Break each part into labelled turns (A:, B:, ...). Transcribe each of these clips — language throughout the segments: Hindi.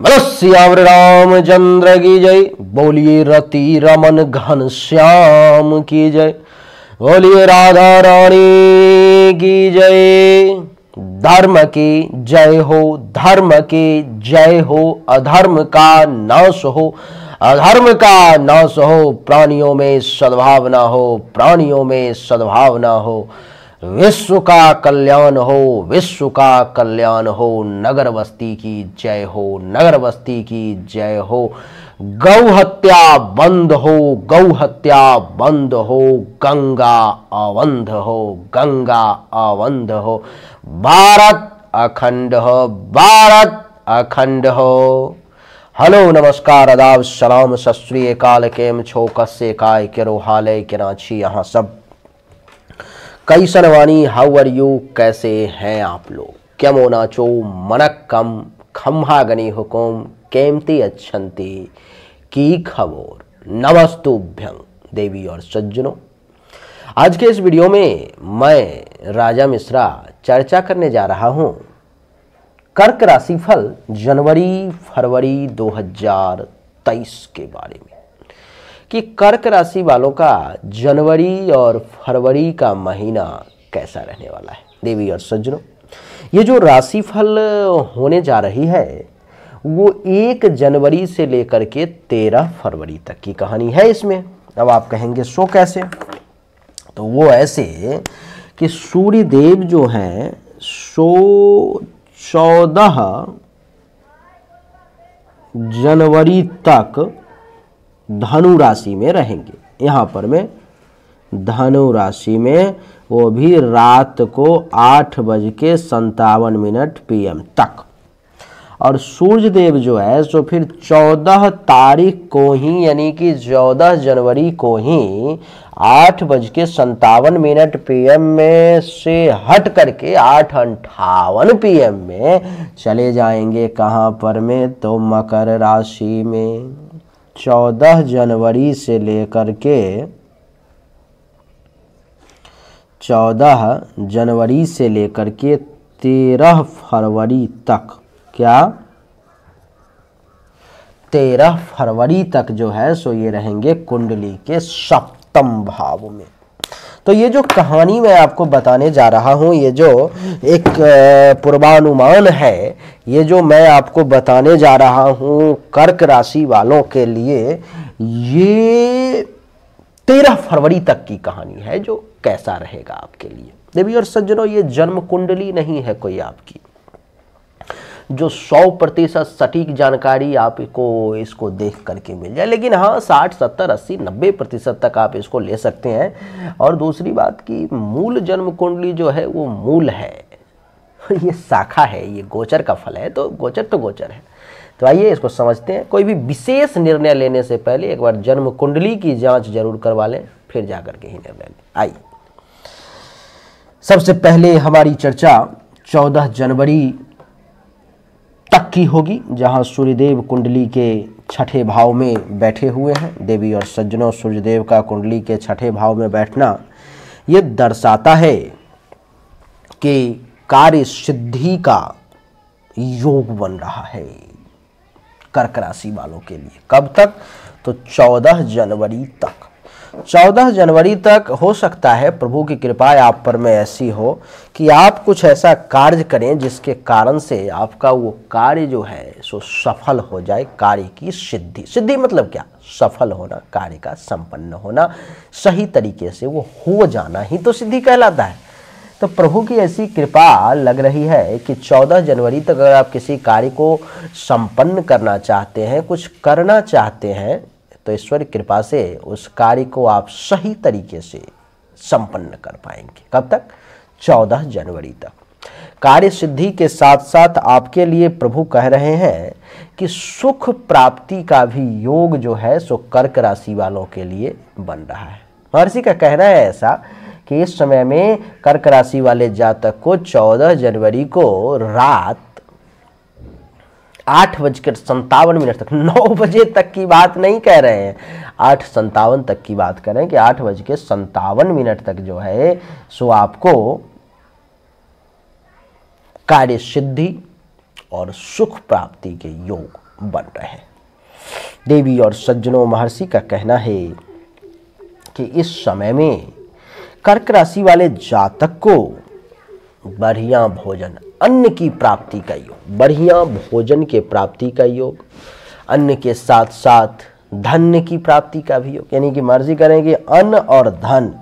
A: बोलो सियावर रामचंद्र की जय। बोलिए रति रमन घन श्याम की जय। बोलिए राधा रानी की जय। धर्म की जय हो, धर्म की जय हो। अधर्म का नाश हो, अधर्म का नाश हो। प्राणियों में सद्भावना हो, प्राणियों में सद्भावना हो। विश्व का कल्याण हो, विश्व का कल्याण हो। नगर बस्ती की जय हो, नगर बस्ती की जय हो। गौ हत्या बंद हो, गौ हत्या बंद हो। गंगा अवंध हो, गंगा अवंध हो। भारत अखंड हो, भारत अखंड हो। हेलो नमस्कार आदाब सलाम सत श्री अकाल। केम छो, कस्से काय केरो हाले केनाची यहाँ सब कैसन वानी, हाउ आर यू, कैसे हैं आप लोग। केमो नाचो मनक्कम खम्हागनी हुकुम केमती अच्छंती की खबर। नमस्तुभ्यं देवी और सज्जनों। आज के इस वीडियो में मैं राजा मिश्रा चर्चा करने जा रहा हूं कर्क राशिफल जनवरी फरवरी 2023 के बारे में कि कर्क राशि वालों का जनवरी और फरवरी का महीना कैसा रहने वाला है। देवी और सज्जनों, ये जो राशिफल होने जा रही है वो 1 जनवरी से लेकर के 13 फरवरी तक की कहानी है इसमें। अब आप कहेंगे सो कैसे, तो वो ऐसे कि सूर्य देव जो हैं सो 14 जनवरी तक धनु राशि में रहेंगे। यहाँ पर मैं धनु राशि में, वो भी रात को 8:57 PM तक। और सूर्य देव जो है सो फिर 14 तारीख को ही, यानी कि 14 जनवरी को ही 8:57 PM में से हट करके 8:58 PM में चले जाएंगे। कहाँ पर में, तो मकर राशि में। 14 जनवरी से लेकर के 14 जनवरी से लेकर के 13 फरवरी तक, क्या 13 फरवरी तक जो है सो ये रहेंगे कुंडली के 7वें भाव में। तो ये जो कहानी मैं आपको बताने जा रहा हूँ, ये जो एक पूर्वानुमान है, ये जो मैं आपको बताने जा रहा हूँ कर्क राशि वालों के लिए, ये 13 फरवरी तक की कहानी है जो कैसा रहेगा आपके लिए। देवी और सज्जनों, ये जन्म कुंडली नहीं है कोई आपकी जो 100% सटीक जानकारी आपको इसको देख करके मिल जाए, लेकिन हाँ 60, 70, 80, 90% तक आप इसको ले सकते हैं। और दूसरी बात कि मूल जन्म कुंडली जो है वो मूल है, ये शाखा है, ये गोचर का फल है, तो गोचर है। तो आइए इसको समझते हैं। कोई भी विशेष निर्णय लेने से पहले एक बार जन्म कुंडली की जांच जरूर करवा लें, फिर जाकर के ही निर्णय लें। आइए सबसे पहले हमारी चर्चा 14 जनवरी तक की होगी, जहां सूर्यदेव कुंडली के 6ठे भाव में बैठे हुए हैं। देवी और सज्जनों, सूर्यदेव का कुंडली के 6ठे भाव में बैठना ये दर्शाता है कि कार्य सिद्धि का योग बन रहा है कर्क राशि वालों के लिए। कब तक, तो 14 जनवरी तक। 14 जनवरी तक हो सकता है प्रभु की कृपा आप पर में ऐसी हो कि आप कुछ ऐसा कार्य करें जिसके कारण से आपका वो कार्य जो है सो सफल हो जाए। कार्य की सिद्धि, सिद्धि मतलब क्या, सफल होना, कार्य का संपन्न होना, सही तरीके से वो हो जाना ही तो सिद्धि कहलाता है। तो प्रभु की ऐसी कृपा लग रही है कि 14 जनवरी तक अगर आप किसी कार्य को संपन्न करना चाहते हैं, कुछ करना चाहते हैं, तो ईश्वर की कृपा से उस कार्य को आप सही तरीके से संपन्न कर पाएंगे। कब तक, 14 जनवरी तक। कार्य सिद्धि के साथ साथ आपके लिए प्रभु कह रहे हैं कि सुख प्राप्ति का भी योग जो है सो कर्क राशि वालों के लिए बन रहा है। महर्षि का कहना है ऐसा कि इस समय में कर्क राशि वाले जातक को 14 जनवरी को रात 8:57 तक, 9 बजे तक की बात नहीं कह रहे हैं, 8:57 तक की बात कर रहे हैं कि 8:57 तक जो है सो आपको कार्य सिद्धि और सुख प्राप्ति के योग बन रहे हैं। देवी और सज्जनों, महर्षि का कहना है कि इस समय में कर्क राशि वाले जातक को बढ़िया भोजन, अन्न की प्राप्ति का योग, बढ़िया भोजन के प्राप्ति का योग, अन्न के साथ साथ धन की प्राप्ति का भी योग, यानी कि मर्जी करें कि अन्न और धन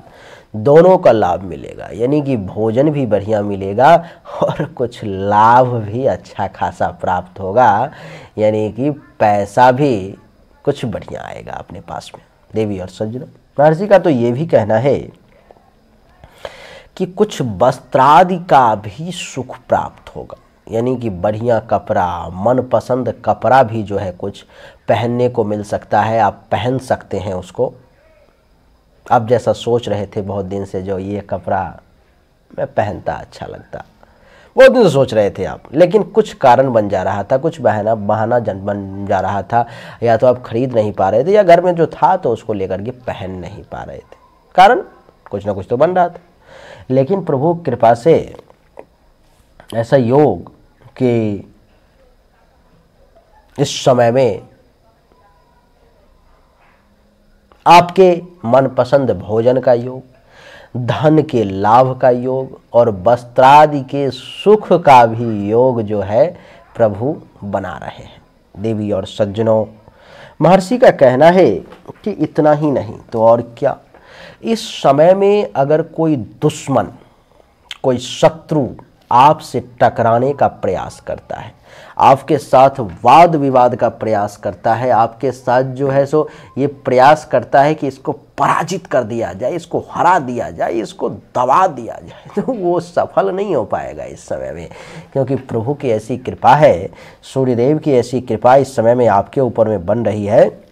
A: दोनों का लाभ मिलेगा, यानी कि भोजन भी बढ़िया मिलेगा और कुछ लाभ भी अच्छा खासा प्राप्त होगा, यानी कि पैसा भी कुछ बढ़िया आएगा अपने पास में। देवी और सज्जनों, महर्षि का तो ये भी कहना है कि कुछ वस्त्रादि का भी सुख प्राप्त होगा, यानी कि बढ़िया कपड़ा, मनपसंद कपड़ा भी जो है कुछ पहनने को मिल सकता है, आप पहन सकते हैं उसको। आप जैसा सोच रहे थे बहुत दिन से, जो ये कपड़ा मैं पहनता अच्छा लगता, बहुत दिन से सोच रहे थे आप, लेकिन कुछ कारण बन जा रहा था, कुछ बहाना बन जा रहा था, या तो आप खरीद नहीं पा रहे थे या घर में जो था तो उसको लेकर के पहन नहीं पा रहे थे, कारण कुछ ना कुछ तो बन रहा था। लेकिन प्रभु कृपा से ऐसा योग कि इस समय में आपके मनपसंद भोजन का योग, धन के लाभ का योग और वस्त्रादि के सुख का भी योग जो है प्रभु बना रहे हैं। देवी और सज्जनों, महर्षि का कहना है कि इतना ही नहीं तो और क्या, इस समय में अगर कोई दुश्मन, कोई शत्रु आपसे टकराने का प्रयास करता है, आपके साथ वाद विवाद का प्रयास करता है, आपके साथ जो है सो ये प्रयास करता है कि इसको पराजित कर दिया जाए, इसको हरा दिया जाए, इसको दबा दिया जाए, तो वो सफल नहीं हो पाएगा इस समय में, क्योंकि प्रभु की ऐसी कृपा है, सूर्यदेव की ऐसी कृपा इस समय में आपके ऊपर में बन रही है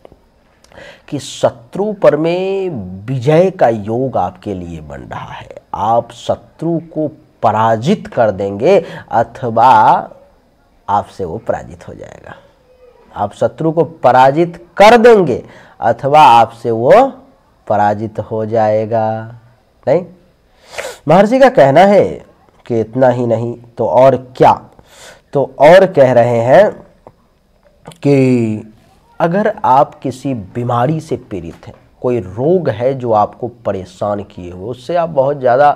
A: कि शत्रु पर में विजय का योग आपके लिए बन रहा है। आप शत्रु को पराजित कर देंगे अथवा आपसे वो पराजित हो जाएगा। आप शत्रु को पराजित कर देंगे अथवा आपसे वो पराजित हो जाएगा। नहीं, महर्षि का कहना है कि इतना ही नहीं तो और क्या, तो और कह रहे हैं कि अगर आप किसी बीमारी से पीड़ित हैं, कोई रोग है जो आपको परेशान किए हुए, उससे आप बहुत ज़्यादा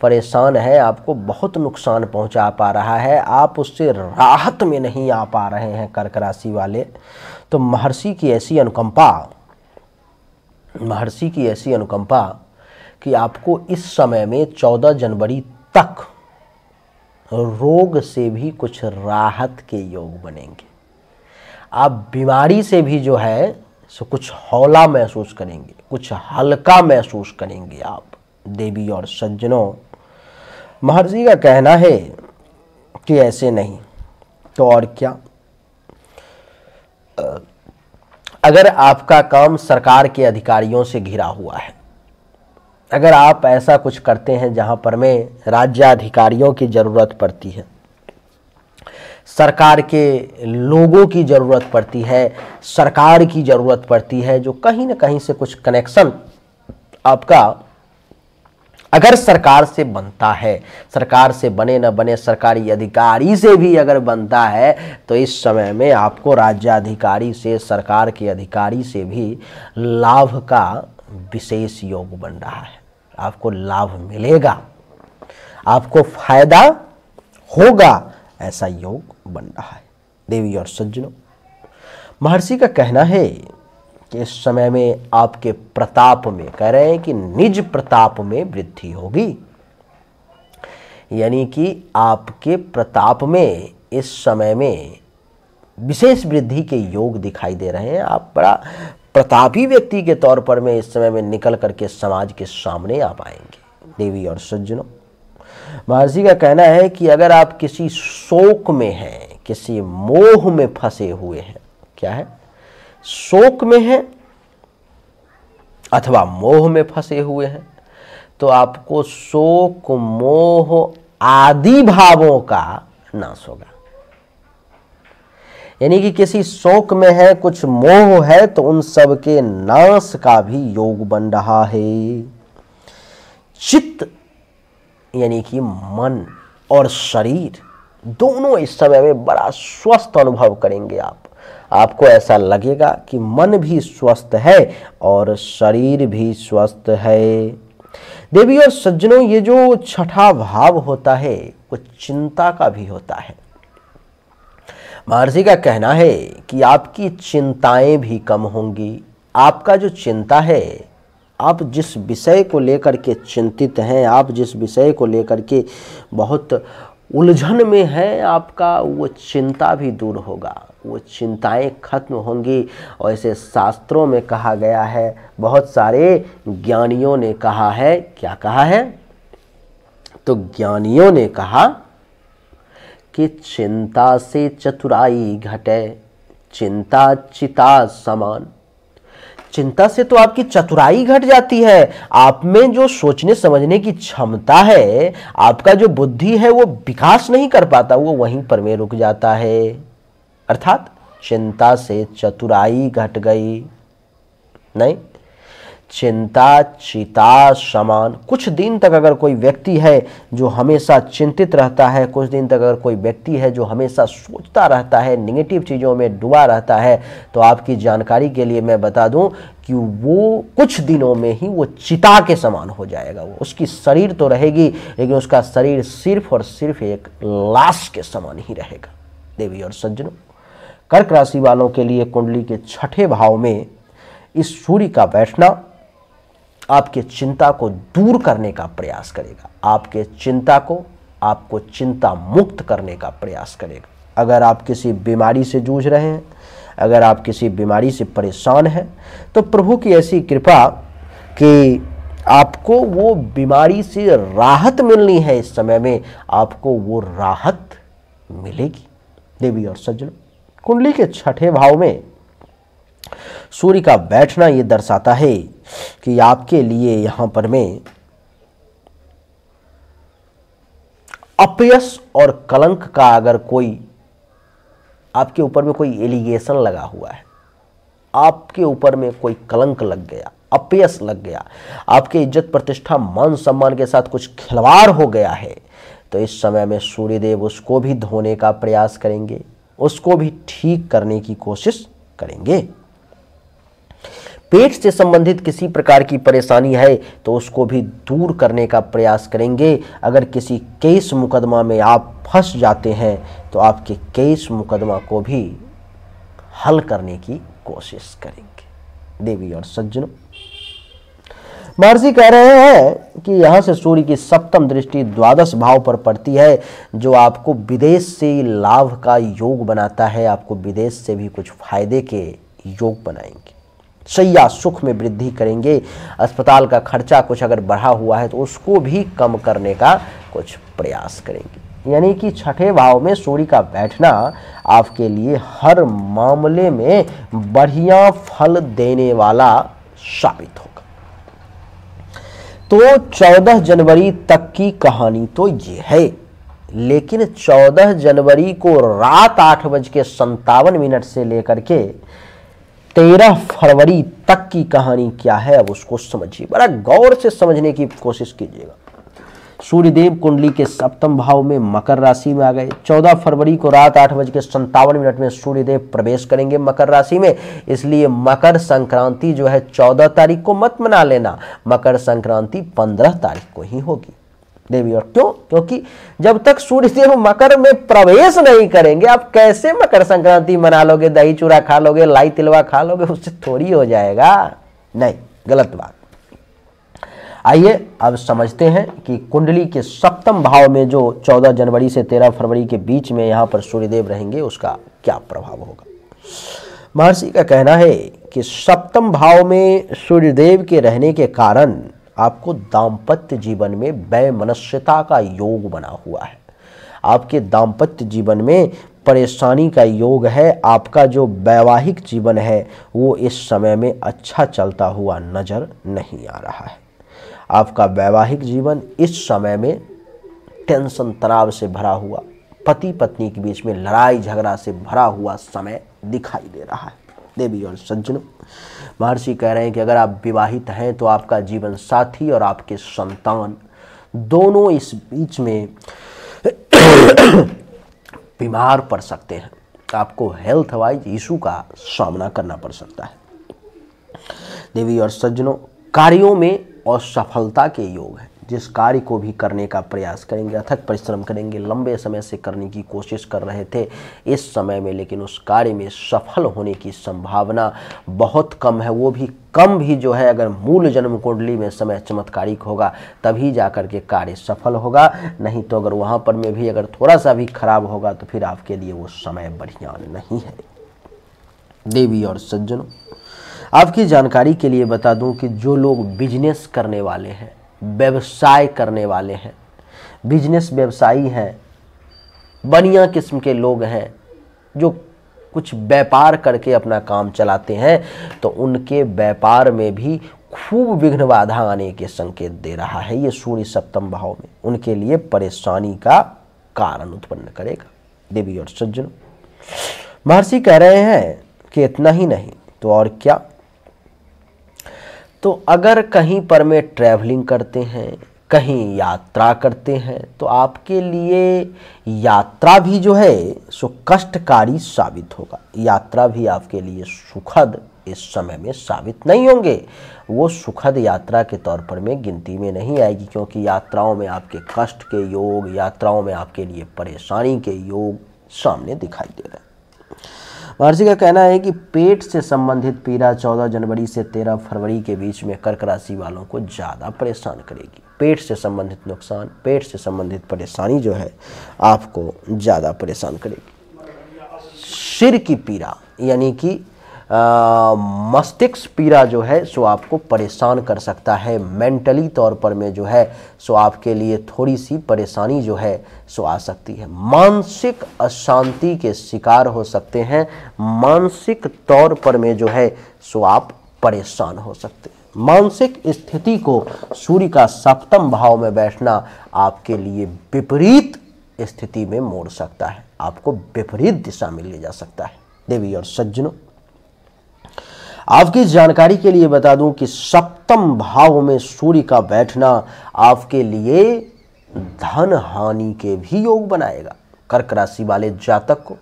A: परेशान हैं, आपको बहुत नुकसान पहुंचा पा रहा है, आप उससे राहत में नहीं आ पा रहे हैं कर्क राशि वाले, तो महर्षि की ऐसी अनुकंपा कि आपको इस समय में 14 जनवरी तक रोग से भी कुछ राहत के योग बनेंगे। आप बीमारी से भी जो है सो कुछ हौला महसूस करेंगे, कुछ हल्का महसूस करेंगे आप। देवी और सज्जनों, महर्षि का कहना है कि ऐसे नहीं तो और क्या, अगर आपका काम सरकार के अधिकारियों से घिरा हुआ है, अगर आप ऐसा कुछ करते हैं जहां पर में राज्याधिकारियों की जरूरत पड़ती है, सरकार के लोगों की ज़रूरत पड़ती है, सरकार की ज़रूरत पड़ती है, जो कहीं ना कहीं से कुछ कनेक्शन आपका अगर सरकार से बनता है, सरकार से बने न बने सरकारी अधिकारी से भी अगर बनता है, तो इस समय में आपको राज्याधिकारी से, सरकार के अधिकारी से भी लाभ का विशेष योग बन रहा है। आपको लाभ मिलेगा, आपको फायदा होगा, ऐसा योग बन रहा है। देवी और सज्जनों, महर्षि का कहना है कि इस समय में आपके प्रताप में, कह रहे हैं कि निज प्रताप में वृद्धि होगी, यानी कि आपके प्रताप में इस समय में विशेष वृद्धि के योग दिखाई दे रहे हैं। आप बड़ा प्रतापी व्यक्ति के तौर पर में इस समय में निकल करके समाज के सामने आ पाएंगे। देवी और सज्जनों, महर्षि का कहना है कि अगर आप किसी शोक में हैं, किसी मोह में फंसे हुए हैं, क्या है, शोक में हैं अथवा मोह में फंसे हुए हैं, तो आपको शोक, मोह आदि भावों का नाश होगा। यानी कि किसी शोक में है, कुछ मोह है, तो उन सब के नाश का भी योग बन रहा है। चित्त यानी कि मन और शरीर दोनों इस समय में बड़ा स्वस्थ अनुभव करेंगे आप। आपको ऐसा लगेगा कि मन भी स्वस्थ है और शरीर भी स्वस्थ है। देवी और सज्जनों, ये जो छठा भाव होता है वो चिंता का भी होता है। महर्षि का कहना है कि आपकी चिंताएं भी कम होंगी। आपका जो चिंता है, आप जिस विषय को लेकर के चिंतित हैं, आप जिस विषय को लेकर के बहुत उलझन में हैं, आपका वो चिंता भी दूर होगा, वो चिंताएं खत्म होंगी। और ऐसे शास्त्रों में कहा गया है, बहुत सारे ज्ञानियों ने कहा है, क्या कहा है? तो ज्ञानियों ने कहा कि चिंता से चतुराई घटे, चिंता चिता समान। चिंता से तो आपकी चतुराई घट जाती है। आप में जो सोचने समझने की क्षमता है, आपका जो बुद्धि है, वो विकास नहीं कर पाता, वो वहीं पर में रुक जाता है। अर्थात चिंता से चतुराई घट गई। नहीं, चिंता चिता समान। कुछ दिन तक अगर कोई व्यक्ति है जो हमेशा चिंतित रहता है, कुछ दिन तक अगर कोई व्यक्ति है जो हमेशा सोचता रहता है, नेगेटिव चीज़ों में डूबा रहता है, तो आपकी जानकारी के लिए मैं बता दूं कि वो कुछ दिनों में ही वो चिता के समान हो जाएगा। वो, उसकी शरीर तो रहेगी, लेकिन उसका शरीर सिर्फ और सिर्फ एक लाश के समान ही रहेगा। देवी और सज्जनों, कर्क राशि वालों के लिए कुंडली के छठे भाव में इस सूर्य का बैठना आपके चिंता को दूर करने का प्रयास करेगा, आपके चिंता को, आपको चिंता मुक्त करने का प्रयास करेगा। अगर आप किसी बीमारी से जूझ रहे हैं, अगर आप किसी बीमारी से परेशान हैं, तो प्रभु की ऐसी कृपा कि आपको वो बीमारी से राहत मिलनी है। इस समय में आपको वो राहत मिलेगी। देवी और सज्जनों, कुंडली के छठे भाव में सूर्य का बैठना ये दर्शाता है कि आपके लिए यहां पर में अपयश और कलंक का, अगर कोई आपके ऊपर में कोई एलिगेशन लगा हुआ है, आपके ऊपर में कोई कलंक लग गया, अपयश लग गया, आपके इज्जत प्रतिष्ठा मान सम्मान के साथ कुछ खिलवाड़ हो गया है, तो इस समय में सूर्यदेव उसको भी धोने का प्रयास करेंगे, उसको भी ठीक करने की कोशिश करेंगे। पेट से संबंधित किसी प्रकार की परेशानी है तो उसको भी दूर करने का प्रयास करेंगे। अगर किसी केस मुकदमा में आप फंस जाते हैं तो आपके केस मुकदमा को भी हल करने की कोशिश करेंगे। देवी और सज्जनों, महर्षि कह रहे हैं कि यहां से सूर्य की सप्तम दृष्टि द्वादश भाव पर पड़ती है, जो आपको विदेश से लाभ का योग बनाता है, आपको विदेश से भी कुछ फायदे के योग बनाएंगे। शैया सुख में वृद्धि करेंगे। अस्पताल का खर्चा कुछ अगर बढ़ा हुआ है तो उसको भी कम करने का कुछ प्रयास करेंगे। यानी कि छठे भाव में सूर्य का बैठना आपके लिए हर मामले में बढ़िया फल देने वाला साबित होगा। तो 14 जनवरी तक की कहानी तो ये है, लेकिन 14 जनवरी को रात 8:57 से लेकर के 13 फरवरी तक की कहानी क्या है, अब उसको समझिए, बड़ा गौर से समझने की कोशिश कीजिएगा। सूर्यदेव कुंडली के सप्तम भाव में मकर राशि में आ गए। 14 फरवरी को रात 8:57 में सूर्यदेव प्रवेश करेंगे मकर राशि में। इसलिए मकर संक्रांति जो है 14 तारीख को मत मना लेना, मकर संक्रांति 15 तारीख को ही होगी। देवी, और क्यों? क्योंकि जब तक सूर्यदेव मकर में प्रवेश नहीं करेंगे, आप कैसे मकर संक्रांति मना लोगे? दही चूड़ा खा लोगे, लाई तिलवा खा लोगे, उससे थोड़ी हो जाएगा। नहीं, गलत बात। आइए अब समझते हैं कि कुंडली के सप्तम भाव में जो 14 जनवरी से 13 फरवरी के बीच में यहां पर सूर्यदेव रहेंगे उसका क्या प्रभाव होगा। महर्षि का कहना है कि सप्तम भाव में सूर्यदेव के रहने के कारण आपको दाम्पत्य जीवन में वैमनस्यता का योग बना हुआ है। आपके दाम्पत्य जीवन में परेशानी का योग है। आपका जो वैवाहिक जीवन है वो इस समय में अच्छा चलता हुआ नजर नहीं आ रहा है। आपका वैवाहिक जीवन इस समय में टेंशन तनाव से भरा हुआ, पति पत्नी के बीच में लड़ाई झगड़ा से भरा हुआ समय दिखाई दे रहा है। देवी और सज्जनों, महर्षि कह रहे हैं कि अगर आप विवाहित हैं तो आपका जीवन साथी और आपके संतान दोनों इस बीच में बीमार पड़ सकते हैं। आपको हेल्थ वाइज इशू का सामना करना पड़ सकता है। देवी और सज्जनों, कार्यों में असफलता के योग हैं। जिस कार्य को भी करने का प्रयास करेंगे, अथक परिश्रम करेंगे, लंबे समय से करने की कोशिश कर रहे थे इस समय में, लेकिन उस कार्य में सफल होने की संभावना बहुत कम है। वो भी कम भी जो है, अगर मूल जन्म कुंडली में समय चमत्कारिक होगा तभी जाकर के कार्य सफल होगा, नहीं तो अगर वहाँ पर में भी अगर थोड़ा सा भी खराब होगा तो फिर आपके लिए वो समय बढ़िया नहीं है। देवी और सज्जनों, आपकी जानकारी के लिए बता दूं कि जो लोग बिजनेस करने वाले हैं, व्यवसाय करने वाले हैं, बिजनेस व्यवसायी हैं, बढ़िया किस्म के लोग हैं, जो कुछ व्यापार करके अपना काम चलाते हैं, तो उनके व्यापार में भी खूब विघ्न बाधा आने के संकेत दे रहा है। ये सूर्य सप्तम भाव में उनके लिए परेशानी का कारण उत्पन्न करेगा। देवी और सज्जनों, महर्षि कह रहे हैं कि इतना ही नहीं तो और क्या, तो अगर कहीं पर में ट्रैवलिंग करते हैं, कहीं यात्रा करते हैं, तो आपके लिए यात्रा भी जो है सो कष्टकारी साबित होगा। यात्रा भी आपके लिए सुखद इस समय में साबित नहीं होंगे। वो सुखद यात्रा के तौर पर में गिनती में नहीं आएगी, क्योंकि यात्राओं में आपके कष्ट के योग, यात्राओं में आपके लिए परेशानी के योग सामने दिखाई दे रहे हैं। महर्षि का कहना है कि पेट से संबंधित पीड़ा 14 जनवरी से 13 फरवरी के बीच में कर्क राशि वालों को ज़्यादा परेशान करेगी। पेट से संबंधित नुकसान, पेट से संबंधित परेशानी जो है आपको ज़्यादा परेशान करेगी। सिर की पीड़ा यानी कि मस्तिष्क पीड़ा जो है सो आपको परेशान कर सकता है। मेंटली तौर पर में जो है सो आपके लिए थोड़ी सी परेशानी जो है सो आ सकती है। मानसिक अशांति के शिकार हो सकते हैं। मानसिक तौर पर में जो है सो आप परेशान हो सकते हैं। मानसिक स्थिति को सूर्य का सप्तम भाव में बैठना आपके लिए विपरीत स्थिति में मोड़ सकता है, आपको विपरीत दिशा में ले जा सकता है। देवी और सज्जनों, आपकी जानकारी के लिए बता दूं कि सप्तम भाव में सूर्य का बैठना आपके लिए धन हानि के भी योग बनाएगा। कर्क राशि वाले जातक को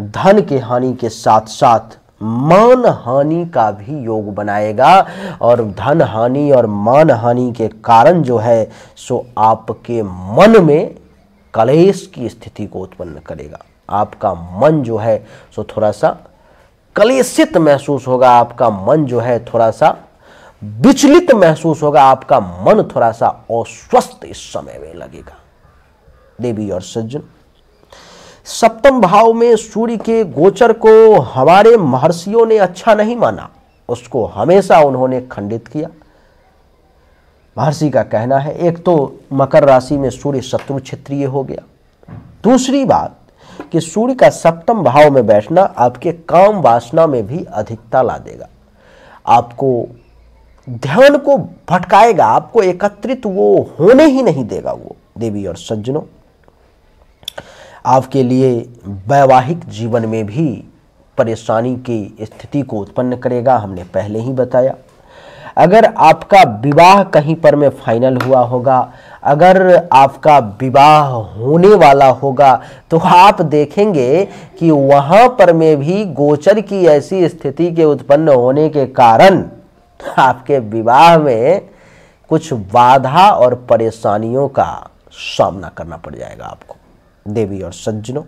A: धन के हानि के साथ साथ मान हानि का भी योग बनाएगा, और धन हानि और मान हानि के कारण जो है सो आपके मन में कलेश की स्थिति को उत्पन्न करेगा। आपका मन जो है सो थोड़ा सा कलेशित महसूस होगा, आपका मन जो है थोड़ा सा विचलित महसूस होगा, आपका मन थोड़ा सा अस्वस्थ इस समय में लगेगा। देवी और सज्जन, सप्तम भाव में सूर्य के गोचर को हमारे महर्षियों ने अच्छा नहीं माना, उसको हमेशा उन्होंने खंडित किया। महर्षि का कहना है, एक तो मकर राशि में सूर्य शत्रु क्षेत्रीय हो गया, दूसरी बात कि सूर्य का सप्तम भाव में बैठना आपके काम वासना में भी अधिकता ला देगा, आपको ध्यान को भटकाएगा, आपको एकत्रित वो होने ही नहीं देगा वो। देवी और सज्जनों, आपके लिए वैवाहिक जीवन में भी परेशानी की स्थिति को उत्पन्न करेगा। हमने पहले ही बताया, अगर आपका विवाह कहीं पर में फाइनल हुआ होगा, अगर आपका विवाह होने वाला होगा, तो आप देखेंगे कि वहां पर में भी गोचर की ऐसी स्थिति के उत्पन्न होने के कारण आपके विवाह में कुछ बाधा और परेशानियों का सामना करना पड़ जाएगा आपको। देवी और सज्जनों,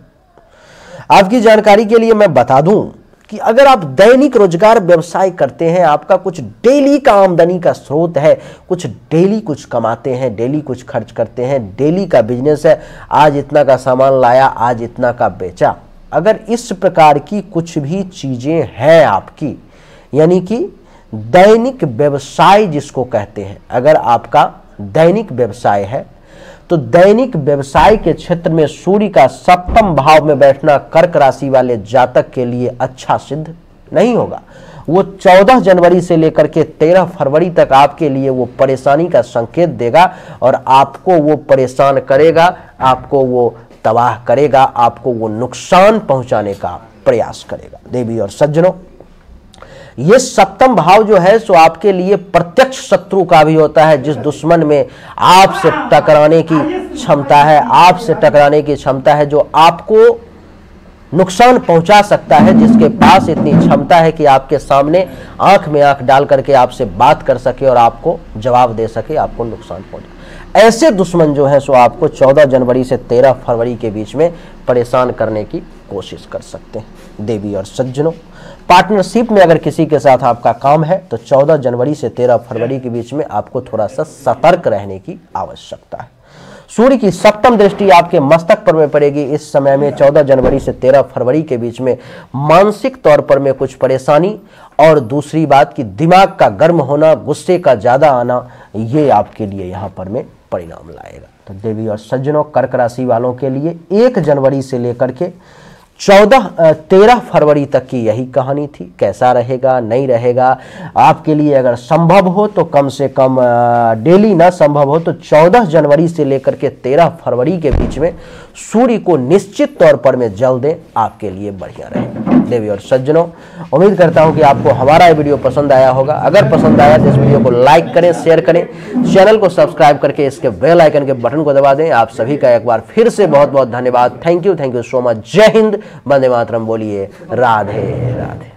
A: आपकी जानकारी के लिए मैं बता दूं कि अगर आप दैनिक रोजगार व्यवसाय करते हैं, आपका कुछ डेली का आमदनी का स्रोत है, कुछ डेली कुछ कमाते हैं, डेली कुछ खर्च करते हैं, डेली का बिजनेस है, आज इतना का सामान लाया, आज इतना का बेचा, अगर इस प्रकार की कुछ भी चीजें हैं आपकी, यानी कि दैनिक व्यवसाय जिसको कहते हैं, अगर आपका दैनिक व्यवसाय है, तो दैनिक व्यवसाय के क्षेत्र में सूर्य का सप्तम भाव में बैठना कर्क राशि वाले जातक के लिए अच्छा सिद्ध नहीं होगा। वो 14 जनवरी से लेकर के 13 फरवरी तक आपके लिए वो परेशानी का संकेत देगा, और आपको वो परेशान करेगा, आपको वो तबाह करेगा, आपको वो नुकसान पहुंचाने का प्रयास करेगा। देवी और सज्जनों, ये सप्तम भाव जो है सो आपके लिए प्रत्यक्ष शत्रु का भी होता है। जिस दुश्मन में आपसे टकराने की क्षमता है, आपसे टकराने की क्षमता है, जो आपको नुकसान पहुंचा सकता है, जिसके पास इतनी क्षमता है कि आपके सामने आंख में आंख डाल करके आपसे बात कर सके और आपको जवाब दे सके, आपको नुकसान पहुंचे। ऐसे दुश्मन जो है सो आपको 14 जनवरी से 13 फरवरी के बीच में परेशान करने की कोशिश कर सकते हैं। देवी और सज्जनों, पार्टनरशिप में अगर किसी के साथ आपका काम है तो 14 जनवरी से 13 फरवरी के बीच में आपको थोड़ा सा सतर्क रहने की आवश्यकता है। सूर्य की सप्तम दृष्टि आपके मस्तक पर में पड़ेगी। इस समय में 14 जनवरी से 13 फरवरी के बीच में मानसिक तौर पर में कुछ परेशानी, और दूसरी बात कि दिमाग का गर्म होना, गुस्से का ज्यादा आना, ये आपके लिए यहां पर में परिणाम लाएगा। तो देवी और सज्जनों, कर्क राशि वालों के लिए 1 जनवरी से लेकर के 13 फरवरी तक की यही कहानी थी। कैसा रहेगा, नहीं रहेगा, आपके लिए अगर संभव हो तो कम से कम डेली, ना संभव हो तो 14 जनवरी से लेकर के 13 फरवरी के बीच में सूर्य को निश्चित तौर पर में जल दें, आपके लिए बढ़िया रहेगा। देवी और सज्जनों, उम्मीद करता हूं कि आपको हमारा ये वीडियो पसंद आया होगा। अगर पसंद आया तो इस वीडियो को लाइक करें, शेयर करें, चैनल को सब्सक्राइब करके इसके बेल आइकन के बटन को दबा दें। आप सभी का एक बार फिर से बहुत बहुत धन्यवाद। Thank you so much. जय हिंद, वंदे मातरम। बोलिए राधे राधे।